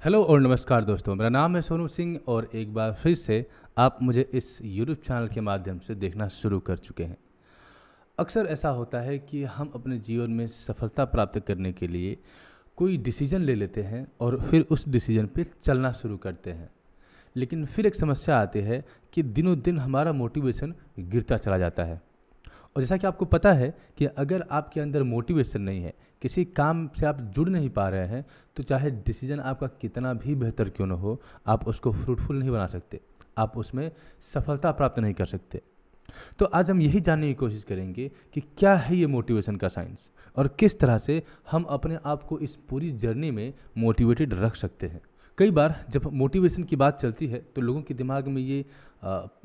Hello और नमस्कार दोस्तों, मेरा नाम है सोनू सिंह और एक बार फिर से आप मुझे इस यूट्यूब चैनल के माध्यम से देखना शुरू कर चुके हैं। अक्सर ऐसा होता है कि हम अपने जीवन में सफलता प्राप्त करने के लिए कोई डिसीजन ले लेते हैं और फिर उस डिसीजन पे चलना शुरू करते हैं। लेकिन फिर एक समस्या आती है कि दिनों दिन हमारा मोटिवेशन गिरता चला जाता है। और जैसा कि आपको पता है कि अगर आपके अंदर मोटिवेशन नहीं है, किसी काम से आप जुड़ नहीं पा रहे हैं, तो चाहे डिसीजन आपका कितना भी बेहतर क्यों ना हो, आप उसको फ्रूटफुल नहीं बना सकते, आप उसमें सफलता प्राप्त नहीं कर सकते। तो आज हम यही जानने की कोशिश करेंगे कि क्या है ये मोटिवेशन का साइंस और किस तरह से हम अपने आप को इस पूरी जर्नी में मोटिवेटेड रख सकते हैं। कई बार जब मोटिवेशन की बात चलती है तो लोगों के दिमाग में ये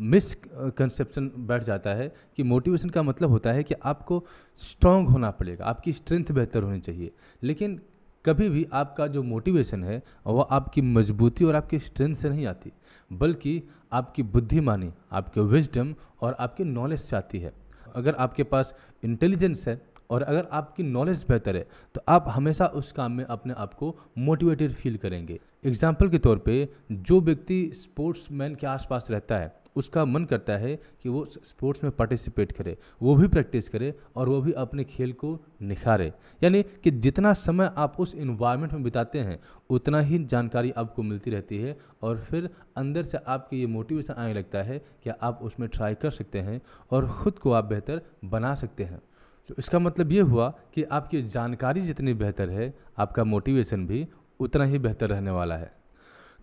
मिसकंसेप्शन बैठ जाता है कि मोटिवेशन का मतलब होता है कि आपको स्ट्रांग होना पड़ेगा, आपकी स्ट्रेंथ बेहतर होनी चाहिए। लेकिन कभी भी आपका जो मोटिवेशन है वह आपकी मजबूती और आपकी स्ट्रेंथ से नहीं आती, बल्कि आपकी बुद्धिमानी, आपके विजडम और आपके नॉलेज से आती है। अगर आपके पास इंटेलिजेंस है और अगर आपकी नॉलेज बेहतर है तो आप हमेशा उस काम में अपने आप को मोटिवेटेड फील करेंगे। एग्जाम्पल के तौर पे जो व्यक्ति स्पोर्ट्समैन के आसपास रहता है उसका मन करता है कि वो स्पोर्ट्स में पार्टिसिपेट करे, वो भी प्रैक्टिस करे और वो भी अपने खेल को निखारे। यानी कि जितना समय आप उस इन्वायरमेंट में बिताते हैं उतना ही जानकारी आपको मिलती रहती है और फिर अंदर से आपके ये मोटिवेशन आने लगता है कि आप उसमें ट्राई कर सकते हैं और ख़ुद को आप बेहतर बना सकते हैं। तो इसका मतलब ये हुआ कि आपकी जानकारी जितनी बेहतर है, आपका मोटिवेशन भी उतना ही बेहतर रहने वाला है।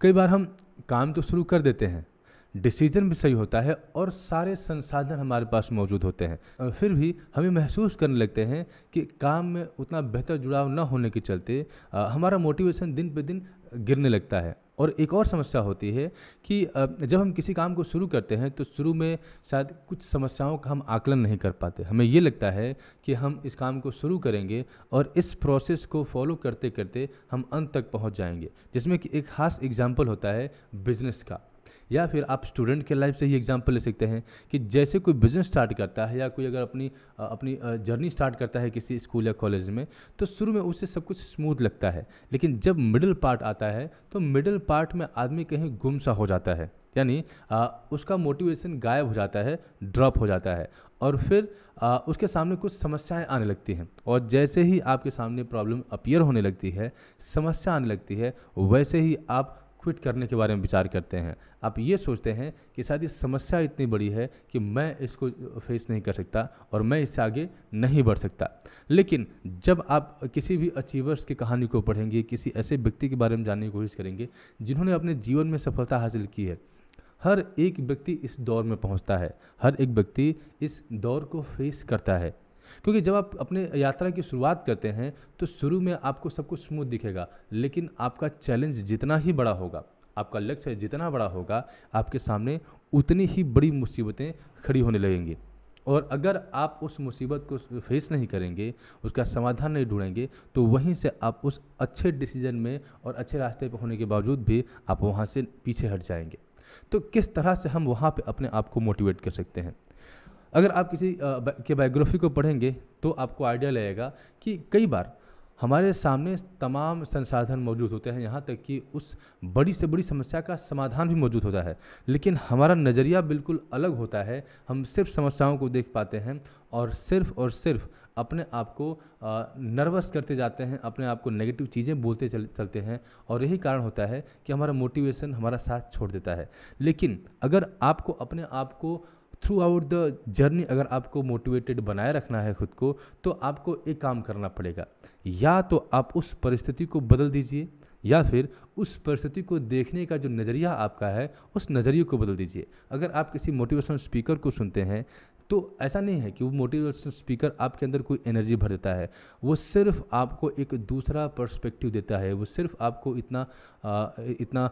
कई बार हम काम तो शुरू कर देते हैं, डिसीजन भी सही होता है और सारे संसाधन हमारे पास मौजूद होते हैं, फिर भी हमें महसूस करने लगते हैं कि काम में उतना बेहतर जुड़ाव न होने के चलते हमारा मोटिवेशन दिन पे दिन गिरने लगता है। और एक और समस्या होती है कि जब हम किसी काम को शुरू करते हैं तो शुरू में शायद कुछ समस्याओं का हम आकलन नहीं कर पाते। हमें ये लगता है कि हम इस काम को शुरू करेंगे और इस प्रोसेस को फॉलो करते करते हम अंत तक पहुंच जाएंगे, जिसमें कि एक खास एग्जाम्पल होता है बिजनेस का। या फिर आप स्टूडेंट के लाइफ से ही एग्जांपल ले सकते हैं कि जैसे कोई बिजनेस स्टार्ट करता है या कोई अगर अपनी जर्नी स्टार्ट करता है किसी स्कूल या कॉलेज में, तो शुरू में उसे सब कुछ स्मूथ लगता है। लेकिन जब मिडिल पार्ट आता है तो मिडिल पार्ट में आदमी कहीं गुम सा हो जाता है, यानी उसका मोटिवेशन गायब हो जाता है, ड्रॉप हो जाता है और फिर उसके सामने कुछ समस्याएं आने लगती हैं। और जैसे ही आपके सामने प्रॉब्लम अपीयर होने लगती है, समस्या आने लगती है, वैसे ही आप क्विट करने के बारे में विचार करते हैं। आप ये सोचते हैं कि शायद ये समस्या इतनी बड़ी है कि मैं इसको फेस नहीं कर सकता और मैं इससे आगे नहीं बढ़ सकता। लेकिन जब आप किसी भी अचीवर्स की कहानी को पढ़ेंगे, किसी ऐसे व्यक्ति के बारे में जानने की कोशिश करेंगे जिन्होंने अपने जीवन में सफलता हासिल की है, हर एक व्यक्ति इस दौर में पहुंचता है, हर एक व्यक्ति इस दौर को फेस करता है। क्योंकि जब आप अपने यात्रा की शुरुआत करते हैं तो शुरू में आपको सब कुछ स्मूथ दिखेगा, लेकिन आपका चैलेंज जितना ही बड़ा होगा, आपका लक्ष्य जितना बड़ा होगा, आपके सामने उतनी ही बड़ी मुसीबतें खड़ी होने लगेंगी। और अगर आप उस मुसीबत को फेस नहीं करेंगे, उसका समाधान नहीं ढूंढेंगे, तो वहीं से आप उस अच्छे डिसीजन में और अच्छे रास्ते पर होने के बावजूद भी आप वहाँ से पीछे हट जाएंगे। तो किस तरह से हम वहाँ पे अपने आप को मोटिवेट कर सकते हैं? अगर आप किसी के बायोग्राफी को पढ़ेंगे तो आपको आइडिया लगेगा कि कई बार हमारे सामने तमाम संसाधन मौजूद होते हैं, यहाँ तक कि उस बड़ी से बड़ी समस्या का समाधान भी मौजूद होता है, लेकिन हमारा नज़रिया बिल्कुल अलग होता है। हम सिर्फ समस्याओं को देख पाते हैं और सिर्फ अपने आप को नर्वस करते जाते हैं, अपने आप को नेगेटिव चीज़ें बोलते चलते हैं और यही कारण होता है कि हमारा मोटिवेशन हमारा साथ छोड़ देता है। लेकिन अगर आपको अपने आप को थ्रू आउट द जर्नी अगर आपको मोटिवेटेड बनाए रखना है खुद को, तो आपको एक काम करना पड़ेगा। या तो आप उस परिस्थिति को बदल दीजिए या फिर उस परिस्थिति को देखने का जो नज़रिया आपका है उस नज़रिए को बदल दीजिए। अगर आप किसी मोटिवेशनल स्पीकर को सुनते हैं तो ऐसा नहीं है कि वो मोटिवेशनल स्पीकर आपके अंदर कोई एनर्जी भर देता है, वो सिर्फ आपको एक दूसरा पर्सपेक्टिव देता है, वो सिर्फ आपको इतना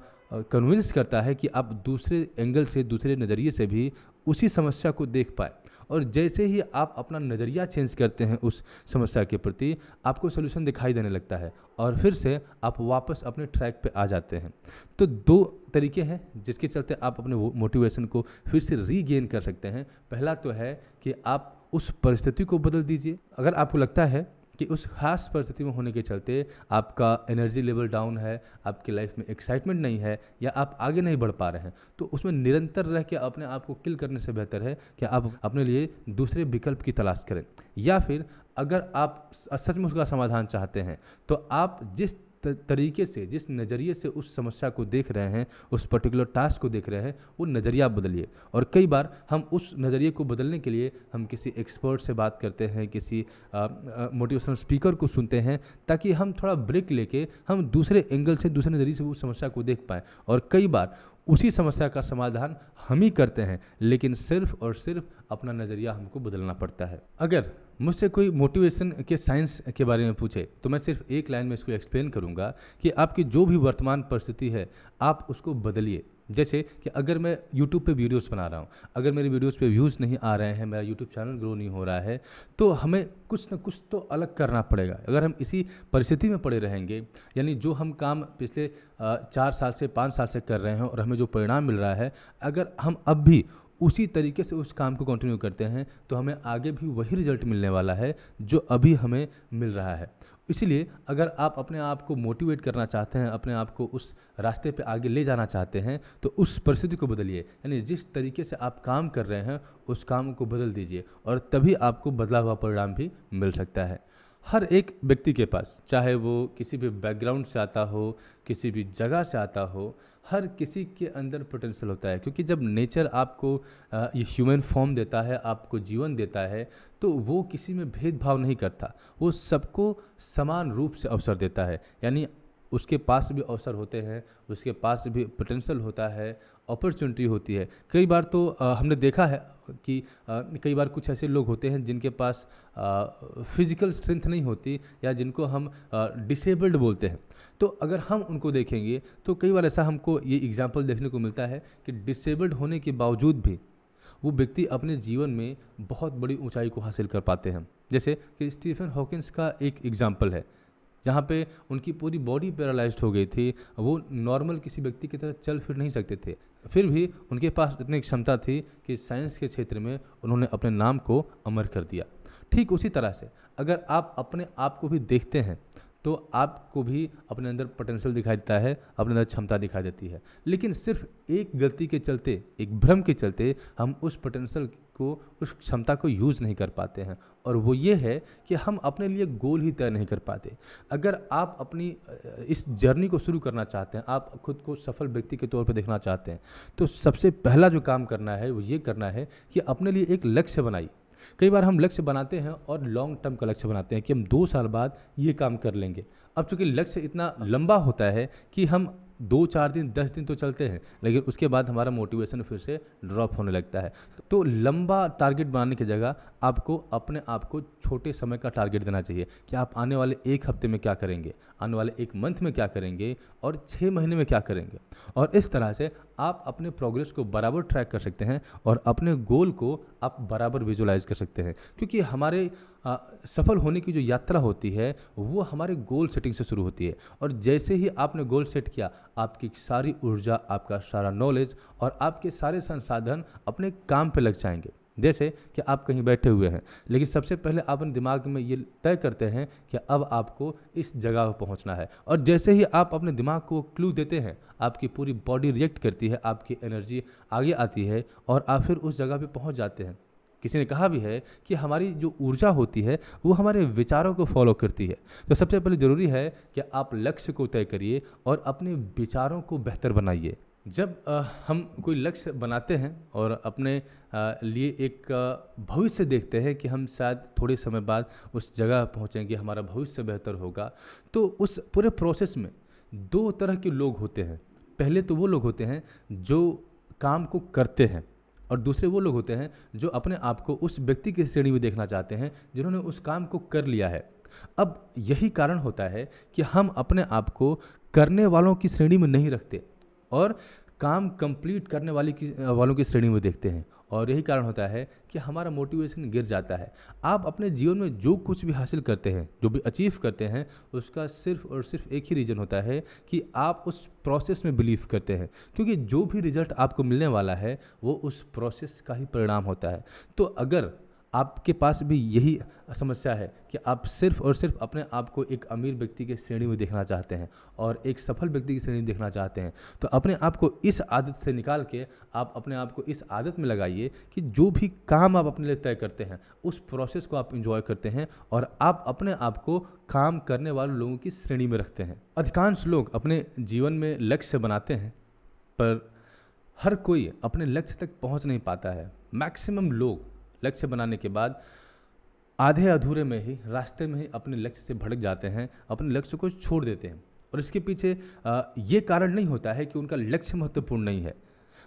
कन्विंस करता है कि आप दूसरे एंगल से, दूसरे नज़रिए से भी उसी समस्या को देख पाए। और जैसे ही आप अपना नज़रिया चेंज करते हैं उस समस्या के प्रति, आपको सोल्यूशन दिखाई देने लगता है और फिर से आप वापस अपने ट्रैक पे आ जाते हैं। तो दो तरीके हैं जिसके चलते आप अपने मोटिवेशन को फिर से रीगेन कर सकते हैं। पहला तो है कि आप उस परिस्थिति को बदल दीजिए। अगर आपको लगता है कि उस खास परिस्थिति में होने के चलते आपका एनर्जी लेवल डाउन है, आपकी लाइफ में एक्साइटमेंट नहीं है, या आप आगे नहीं बढ़ पा रहे हैं, तो उसमें निरंतर रह के अपने आप को किल करने से बेहतर है कि आप अपने लिए दूसरे विकल्प की तलाश करें। या फिर अगर आप सच में उसका समाधान चाहते हैं, तो आप जिस तरीके से, जिस नज़रिए से उस समस्या को देख रहे हैं, उस पर्टिकुलर टास्क को देख रहे हैं, वो नज़रिया बदलिए। और कई बार हम उस नज़रिए को बदलने के लिए हम किसी एक्सपर्ट से बात करते हैं, किसी मोटिवेशनल स्पीकर को सुनते हैं, ताकि हम थोड़ा ब्रेक लेके हम दूसरे एंगल से, दूसरे नज़रिए से उस समस्या को देख पाएँ। और कई बार उसी समस्या का समाधान हम ही करते हैं, लेकिन सिर्फ और सिर्फ अपना नज़रिया हमको बदलना पड़ता है। अगर मुझसे कोई मोटिवेशन के साइंस के बारे में पूछे, तो मैं सिर्फ एक लाइन में इसको एक्सप्लेन करूंगा कि आपकी जो भी वर्तमान परिस्थिति है, आप उसको बदलिए। जैसे कि अगर मैं YouTube पे वीडियोस बना रहा हूँ, अगर मेरे वीडियोस पे व्यूज़ नहीं आ रहे हैं, मेरा YouTube चैनल ग्रो नहीं हो रहा है, तो हमें कुछ ना कुछ तो अलग करना पड़ेगा। अगर हम इसी परिस्थिति में पड़े रहेंगे, यानी जो हम काम पिछले 4 साल से 5 साल से कर रहे हैं और हमें जो परिणाम मिल रहा है, अगर हम अब भी उसी तरीके से उस काम को कंटिन्यू करते हैं, तो हमें आगे भी वही रिजल्ट मिलने वाला है जो अभी हमें मिल रहा है। इसलिए अगर आप अपने आप को मोटिवेट करना चाहते हैं, अपने आप को उस रास्ते पे आगे ले जाना चाहते हैं, तो उस परिस्थिति को बदलिए। यानी जिस तरीके से आप काम कर रहे हैं, उस काम को बदल दीजिए, और तभी आपको बदला हुआ परिणाम भी मिल सकता है। हर एक व्यक्ति के पास, चाहे वो किसी भी बैकग्राउंड से आता हो, किसी भी जगह से आता हो, हर किसी के अंदर पोटेंशियल होता है। क्योंकि जब नेचर आपको ये ह्यूमन फॉर्म देता है, आपको जीवन देता है, तो वो किसी में भेदभाव नहीं करता, वो सबको समान रूप से अवसर देता है। यानी उसके पास भी अवसर होते हैं, उसके पास भी पोटेंशियल होता है, अपॉर्चुनिटी होती है। कई बार तो हमने देखा है कि कई बार कुछ ऐसे लोग होते हैं जिनके पास फिजिकल स्ट्रेंथ नहीं होती, या जिनको हम डिसेबल्ड बोलते हैं। तो अगर हम उनको देखेंगे, तो कई बार ऐसा हमको ये एग्जाम्पल देखने को मिलता है कि डिसेबल्ड होने के बावजूद भी वो व्यक्ति अपने जीवन में बहुत बड़ी ऊंचाई को हासिल कर पाते हैं। जैसे कि स्टीफन हॉकिंस का एक एग्जाम्पल है, जहाँ पे उनकी पूरी बॉडी पैरालाइज्ड हो गई थी, वो नॉर्मल किसी व्यक्ति की तरह चल फिर नहीं सकते थे, फिर भी उनके पास इतनी क्षमता थी कि साइंस के क्षेत्र में उन्होंने अपने नाम को अमर कर दिया। ठीक उसी तरह से अगर आप अपने आप को भी देखते हैं, तो आपको भी अपने अंदर पोटेंशियल दिखाई देता है, अपने अंदर क्षमता दिखाई देती है। लेकिन सिर्फ एक गलती के चलते, एक भ्रम के चलते हम उस पोटेंशियल को, उस क्षमता को यूज़ नहीं कर पाते हैं, और वो ये है कि हम अपने लिए गोल ही तय नहीं कर पाते। अगर आप अपनी इस जर्नी को शुरू करना चाहते हैं, आप खुद को सफल व्यक्ति के तौर पर देखना चाहते हैं, तो सबसे पहला जो काम करना है वो ये करना है कि अपने लिए एक लक्ष्य बनाइए। कई बार हम लक्ष्य बनाते हैं और लॉन्ग टर्म का लक्ष्य बनाते हैं कि हम 2 साल बाद ये काम कर लेंगे। अब चूंकि लक्ष्य इतना लंबा होता है कि हम 2-4 दिन, 10 दिन तो चलते हैं, लेकिन उसके बाद हमारा मोटिवेशन फिर से ड्रॉप होने लगता है। तो लंबा टारगेट बनाने की जगह आपको अपने आप को छोटे समय का टारगेट देना चाहिए कि आप आने वाले 1 हफ्ते में क्या करेंगे, आने वाले 1 मंथ में क्या करेंगे, और 6 महीने में क्या करेंगे। और इस तरह से आप अपने प्रोग्रेस को बराबर ट्रैक कर सकते हैं और अपने गोल को आप बराबर विजुलाइज कर सकते हैं। क्योंकि हमारे सफल होने की जो यात्रा होती है, वो हमारे गोल सेटिंग से शुरू होती है, और जैसे ही आपने गोल सेट किया, आपकी सारी ऊर्जा, आपका सारा नॉलेज और आपके सारे संसाधन अपने काम पे लग जाएंगे। जैसे कि आप कहीं बैठे हुए हैं, लेकिन सबसे पहले आप अपने दिमाग में ये तय करते हैं कि अब आपको इस जगह पर पहुंचना है, और जैसे ही आप अपने दिमाग को क्लू देते हैं, आपकी पूरी बॉडी रिएक्ट करती है, आपकी एनर्जी आगे आती है और आप फिर उस जगह पे पहुंच जाते हैं। किसी ने कहा भी है कि हमारी जो ऊर्जा होती है वो हमारे विचारों को फॉलो करती है। तो सबसे पहले ज़रूरी है कि आप लक्ष्य को तय करिए और अपने विचारों को बेहतर बनाइए। जब हम कोई लक्ष्य बनाते हैं और अपने लिए एक भविष्य देखते हैं कि हम शायद थोड़े समय बाद उस जगह पहुंचेंगे, हमारा भविष्य बेहतर होगा, तो उस पूरे प्रोसेस में 2 तरह के लोग होते हैं। पहले तो वो लोग होते हैं जो काम को करते हैं, और दूसरे वो लोग होते हैं जो अपने आप को उस व्यक्ति की श्रेणी में देखना चाहते हैं जिन्होंने उस काम को कर लिया है। अब यही कारण होता है कि हम अपने आप को करने वालों की श्रेणी में नहीं रखते और काम कंप्लीट करने वालों की श्रेणी में देखते हैं, और यही कारण होता है कि हमारा मोटिवेशन गिर जाता है। आप अपने जीवन में जो कुछ भी हासिल करते हैं, जो भी अचीव करते हैं, उसका सिर्फ और सिर्फ एक ही रीज़न होता है कि आप उस प्रोसेस में बिलीव करते हैं, क्योंकि जो भी रिजल्ट आपको मिलने वाला है वो उस प्रोसेस का ही परिणाम होता है। तो अगर आपके पास भी यही समस्या है कि आप सिर्फ और सिर्फ अपने आप को एक अमीर व्यक्ति के श्रेणी में देखना चाहते हैं और एक सफल व्यक्ति की श्रेणी में देखना चाहते हैं, तो अपने आप को इस आदत से निकाल के आप अपने आप को इस आदत में लगाइए कि जो भी काम आप अपने लिए तय करते हैं उस प्रोसेस को आप इंजॉय करते हैं और आप अपने आप को काम करने वाले लोगों की श्रेणी में रखते हैं। अधिकांश लोग अपने जीवन में लक्ष्य बनाते हैं पर हर कोई अपने लक्ष्य तक पहुंच नहीं पाता है। मैक्सिमम लोग लक्ष्य बनाने के बाद आधे अधूरे में ही रास्ते में ही अपने लक्ष्य से भटक जाते हैं, अपने लक्ष्य को छोड़ देते हैं। और इसके पीछे ये कारण नहीं होता है कि उनका लक्ष्य महत्वपूर्ण नहीं है,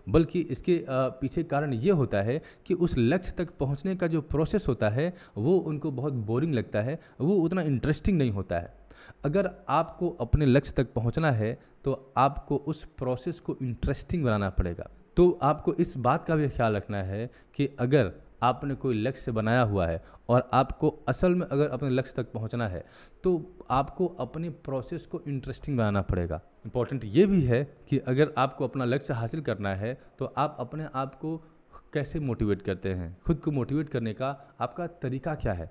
बल्कि इसके पीछे कारण ये होता है कि उस लक्ष्य तक पहुंचने का जो प्रोसेस होता है वो उनको बहुत बोरिंग लगता है, वो उतना इंटरेस्टिंग नहीं होता है। अगर आपको अपने लक्ष्य तक पहुंचना है तो आपको उस प्रोसेस को इंटरेस्टिंग बनाना पड़ेगा। तो आपको इस बात का भी ख्याल रखना है कि अगर आपने कोई लक्ष्य बनाया हुआ है और आपको असल में अगर अपने लक्ष्य तक पहुंचना है तो आपको अपने प्रोसेस को इंटरेस्टिंग बनाना पड़ेगा। इम्पॉर्टेंट ये भी है कि अगर आपको अपना लक्ष्य हासिल करना है तो आप अपने आप को कैसे मोटिवेट करते हैं, खुद को मोटिवेट करने का आपका तरीका क्या है।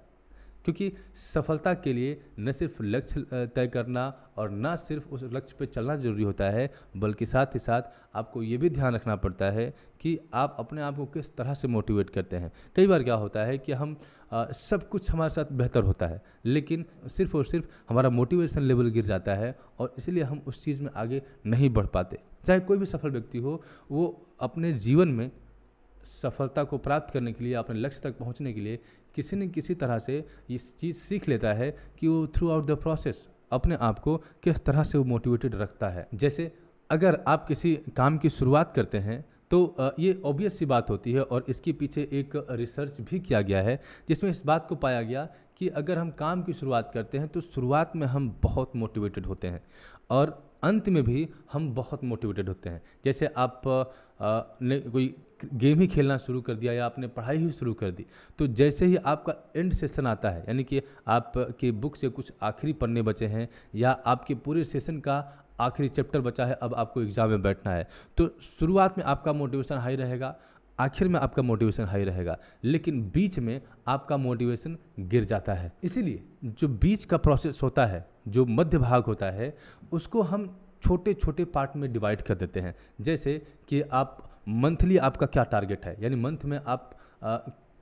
क्योंकि सफलता के लिए न सिर्फ लक्ष्य तय करना और न सिर्फ उस लक्ष्य पर चलना ज़रूरी होता है, बल्कि साथ ही साथ आपको ये भी ध्यान रखना पड़ता है कि आप अपने आप को किस तरह से मोटिवेट करते हैं। कई बार क्या होता है कि हम सब कुछ हमारे साथ बेहतर होता है लेकिन सिर्फ और सिर्फ हमारा मोटिवेशन लेवल गिर जाता है और इसलिए हम उस चीज़ में आगे नहीं बढ़ पाते। चाहे कोई भी सफल व्यक्ति हो, वो अपने जीवन में सफलता को प्राप्त करने के लिए, अपने लक्ष्य तक पहुंचने के लिए किसी न किसी तरह से इस चीज़ सीख लेता है कि वो थ्रू आउट द प्रोसेस अपने आप को किस तरह से वो मोटिवेटेड रखता है। जैसे अगर आप किसी काम की शुरुआत करते हैं तो ये ऑब्वियस सी बात होती है और इसके पीछे एक रिसर्च भी किया गया है जिसमें इस बात को पाया गया कि अगर हम काम की शुरुआत करते हैं तो शुरुआत में हम बहुत मोटिवेटेड होते हैं और अंत में भी हम बहुत मोटिवेटेड होते हैं। जैसे आप ने कोई गेम ही खेलना शुरू कर दिया या आपने पढ़ाई ही शुरू कर दी, तो जैसे ही आपका एंड सेशन आता है, यानी कि आपके बुक से कुछ आखिरी पन्ने बचे हैं या आपके पूरे सेशन का आखिरी चैप्टर बचा है, अब आपको एग्ज़ाम में बैठना है, तो शुरुआत में आपका मोटिवेशन हाई रहेगा, आखिर में आपका मोटिवेशन हाई रहेगा, लेकिन बीच में आपका मोटिवेशन गिर जाता है। इसीलिए जो बीच का प्रोसेस होता है, जो मध्य भाग होता है, उसको हम छोटे छोटे पार्ट में डिवाइड कर देते हैं। जैसे कि आप मंथली आपका क्या टारगेट है, यानी मंथ में आप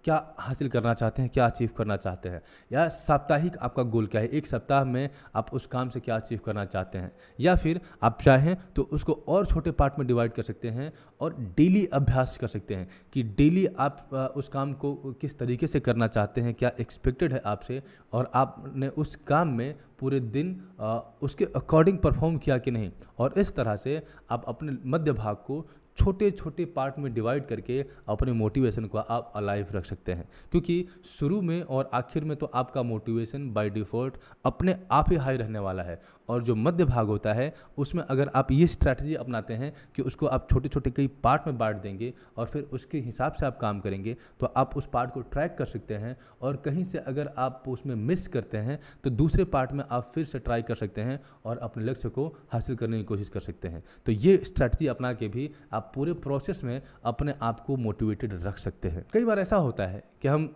क्या हासिल करना चाहते हैं, क्या अचीव करना चाहते हैं, या साप्ताहिक आपका गोल क्या है, एक सप्ताह में आप उस काम से क्या अचीव करना चाहते हैं, या फिर आप चाहें तो उसको और छोटे पार्ट में डिवाइड कर सकते हैं और डेली अभ्यास कर सकते हैं कि डेली आप उस काम को किस तरीके से करना चाहते हैं, क्या एक्सपेक्टेड है आपसे और आपने उस काम में पूरे दिन उसके अकॉर्डिंग परफॉर्म किया कि नहीं। और इस तरह से आप अपने मध्य भाग को छोटे छोटे पार्ट में डिवाइड करके अपने मोटिवेशन को आप अलाइव रख सकते हैं, क्योंकि शुरू में और आखिर में तो आपका मोटिवेशन बाय डिफ़ॉल्ट अपने आप ही हाई रहने वाला है। और जो मध्य भाग होता है उसमें अगर आप ये स्ट्रैटेजी अपनाते हैं कि उसको आप छोटे छोटे कई पार्ट में बांट देंगे और फिर उसके हिसाब से आप काम करेंगे तो आप उस पार्ट को ट्रैक कर सकते हैं और कहीं से अगर आप उसमें मिस करते हैं तो दूसरे पार्ट में आप फिर से ट्राई कर सकते हैं और अपने लक्ष्य को हासिल करने की कोशिश कर सकते हैं। तो ये स्ट्रैटेजी अपना के भी आप पूरे प्रोसेस में अपने आप को मोटिवेटेड रख सकते हैं। कई बार ऐसा होता है कि हम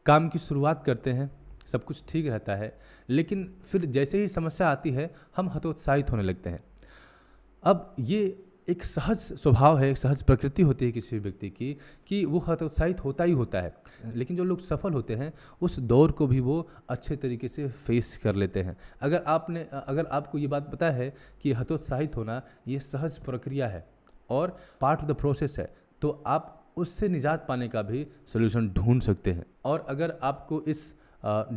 काम की शुरुआत करते हैं, सब कुछ ठीक रहता है, लेकिन फिर जैसे ही समस्या आती है हम हतोत्साहित होने लगते हैं। अब ये एक सहज स्वभाव है, एक सहज प्रकृति होती है किसी भी व्यक्ति की कि वो हतोत्साहित होता ही होता है, लेकिन जो लोग सफल होते हैं उस दौर को भी वो अच्छे तरीके से फेस कर लेते हैं। अगर आपको ये बात पता है कि हतोत्साहित होना ये सहज प्रक्रिया है और पार्ट ऑफ द प्रोसेस है, तो आप उससे निजात पाने का भी सोल्यूशन ढूंढ सकते हैं। और अगर आपको इस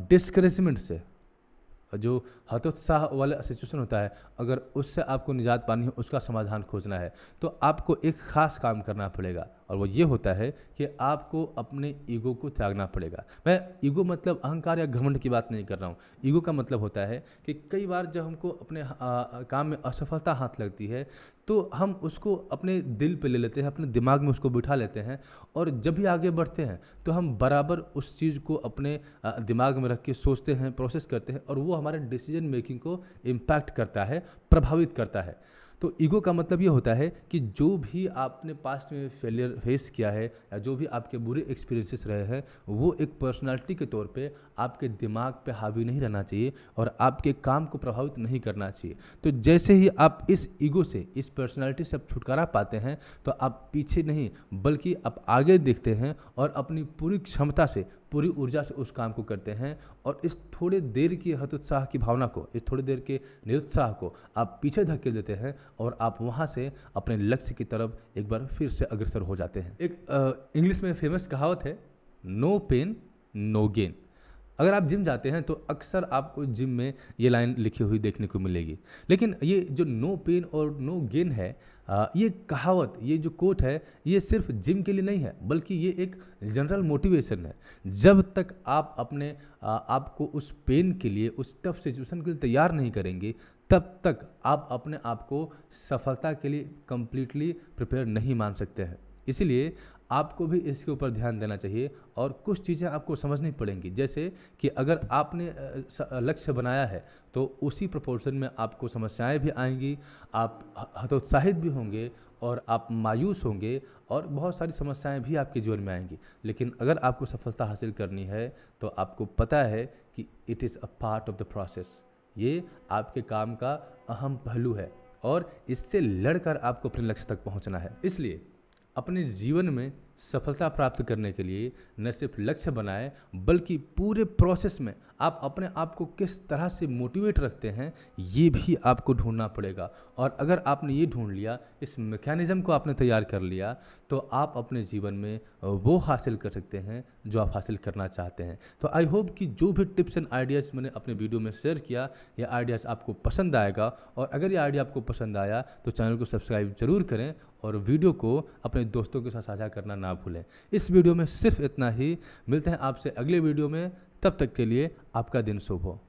डिस्करेजमेंट से, जो हतोत्साह वाला सिचुएशन होता है, अगर उससे आपको निजात पानी है, उसका समाधान खोजना है, तो आपको एक ख़ास काम करना पड़ेगा और वो ये होता है कि आपको अपने ईगो को त्यागना पड़ेगा। मैं ईगो मतलब अहंकार या घमंड की बात नहीं कर रहा हूँ। ईगो का मतलब होता है कि कई बार जब हमको अपने काम में असफलता हाथ लगती है तो हम उसको अपने दिल पे ले लेते हैं, अपने दिमाग में उसको बिठा लेते हैं और जब भी आगे बढ़ते हैं तो हम बराबर उस चीज़ को अपने दिमाग में रख के सोचते हैं, प्रोसेस करते हैं और वो हमारे डिसीजन मेकिंग को इम्पैक्ट करता है, प्रभावित करता है। तो ईगो का मतलब ये होता है कि जो भी आपने पास्ट में फेलियर फेस किया है या जो भी आपके बुरे एक्सपीरियंसेस रहे हैं वो एक पर्सनालिटी के तौर पे आपके दिमाग पे हावी नहीं रहना चाहिए और आपके काम को प्रभावित नहीं करना चाहिए। तो जैसे ही आप इस ईगो से, इस पर्सनालिटी से आप छुटकारा पाते हैं तो आप पीछे नहीं बल्कि आप आगे देखते हैं और अपनी पूरी क्षमता से, पूरी ऊर्जा से उस काम को करते हैं और इस थोड़े देर की हतोत्साह की भावना को, इस थोड़ी देर के निरुत्साह को आप पीछे धकेल देते हैं और आप वहाँ से अपने लक्ष्य की तरफ एक बार फिर से अग्रसर हो जाते हैं। एक इंग्लिश में फेमस कहावत है, नो पेन नो गेन। अगर आप जिम जाते हैं तो अक्सर आपको जिम में ये लाइन लिखी हुई देखने को मिलेगी, लेकिन ये जो नो पेन और नो गेन है, ये कहावत, ये जो कोट है, ये सिर्फ जिम के लिए नहीं है बल्कि ये एक जनरल मोटिवेशन है। जब तक आप अपने आपको उस पेन के लिए, उस टफ सिचुएशन के लिए तैयार नहीं करेंगे तब तक आप अपने आप को सफलता के लिए कंप्लीटली प्रिपेयर नहीं मान सकते हैं। इसलिए आपको भी इसके ऊपर ध्यान देना चाहिए और कुछ चीज़ें आपको समझनी पड़ेंगी, जैसे कि अगर आपने लक्ष्य बनाया है तो उसी प्रोपोर्शन में आपको समस्याएं भी आएंगी, आप हतोत्साहित भी होंगे और आप मायूस होंगे और बहुत सारी समस्याएं भी आपके जीवन में आएंगी। लेकिन अगर आपको सफलता हासिल करनी है तो आपको पता है कि it is a part of the process, ये आपके काम का अहम पहलू है और इससे लड़कर आपको अपने लक्ष्य तक पहुंचना है। इसलिए अपने जीवन में सफलता प्राप्त करने के लिए न सिर्फ लक्ष्य बनाएं बल्कि पूरे प्रोसेस में आप अपने आप को किस तरह से मोटिवेट रखते हैं ये भी आपको ढूंढना पड़ेगा। और अगर आपने ये ढूंढ लिया, इस मैकेनिज़्म को आपने तैयार कर लिया, तो आप अपने जीवन में वो हासिल कर सकते हैं जो आप हासिल करना चाहते हैं। तो आई होप कि जो भी टिप्स एंड आइडियाज़ मैंने अपने वीडियो में शेयर किया, ये आइडियाज़ आपको पसंद आएगा। और अगर ये आइडिया आपको पसंद आया तो चैनल को सब्सक्राइब जरूर करें और वीडियो को अपने दोस्तों के साथ साझा करना ना भूलें। इस वीडियो में सिर्फ इतना ही। मिलते हैं आपसे अगले वीडियो में, तब तक के लिए आपका दिन शुभ हो।